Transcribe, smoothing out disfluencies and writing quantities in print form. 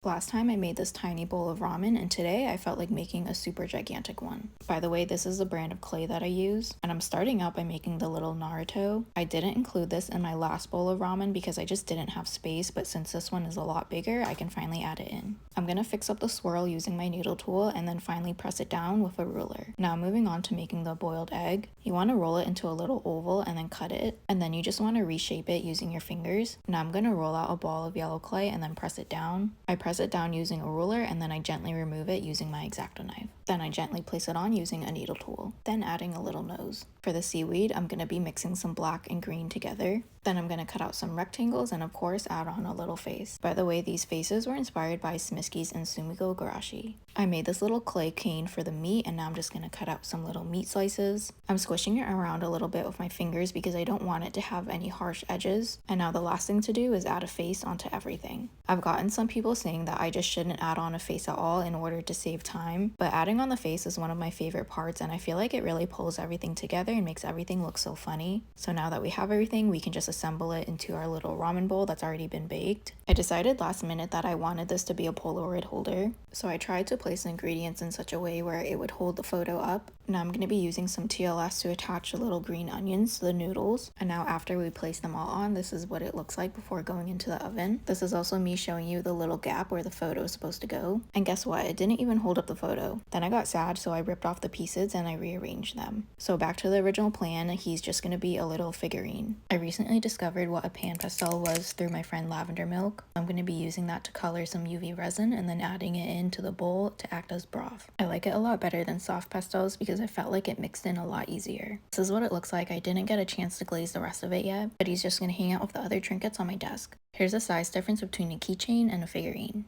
Last time I made this tiny bowl of ramen, and today I felt like making a super gigantic one. By the way, this is the brand of clay that I use, and I'm starting out by making the little Naruto. I didn't include this in my last bowl of ramen because I just didn't have space, but since this one is a lot bigger, I can finally add it in. I'm gonna fix up the swirl using my needle tool and then finally press it down with a ruler. Now moving on to making the boiled egg. You want to roll it into a little oval and then cut it, and then you just want to reshape it using your fingers. Now I'm gonna roll out a ball of yellow clay and then press it down. I press it down using a ruler and then I gently remove it using my X-Acto knife. Then I gently place it on using a needle tool, then adding a little nose. For the seaweed, I'm going to be mixing some black and green together. Then I'm going to cut out some rectangles and of course add on a little face. By the way, these faces were inspired by Smiski's and Sumiko Garashi. I made this little clay cane for the meat and now I'm just going to cut out some little meat slices. I'm squishing it around a little bit with my fingers because I don't want it to have any harsh edges. And now the last thing to do is add a face onto everything. I've gotten some people saying that I just shouldn't add on a face at all in order to save time, but adding on the face is one of my favorite parts and I feel like it really pulls everything together and makes everything look so funny. So now that we have everything, we can just assemble it into our little ramen bowl that's already been baked. I decided last minute that I wanted this to be a Polaroid holder, so I tried to place the ingredients in such a way where it would hold the photo up. Now I'm going to be using some TLS to attach the little green onions to the noodles, and now after we place them all on, this is what it looks like before going into the oven. This is also me showing you the little gap where the photo is supposed to go, and guess what, it didn't even hold up the photo. Then I got sad, so I ripped off the pieces and I rearranged them. So back to the original plan, he's just going to be a little figurine. I recently discovered what a pan pastel was through my friend Lavender Milk. I'm going to be using that to color some UV resin and then adding it into the bowl to act as broth. I like it a lot better than soft pastels because I felt like it mixed in a lot easier. This is what it looks like. I didn't get a chance to glaze the rest of it yet, but he's just going to hang out with the other trinkets on my desk. Here's a size difference between a keychain and a figurine.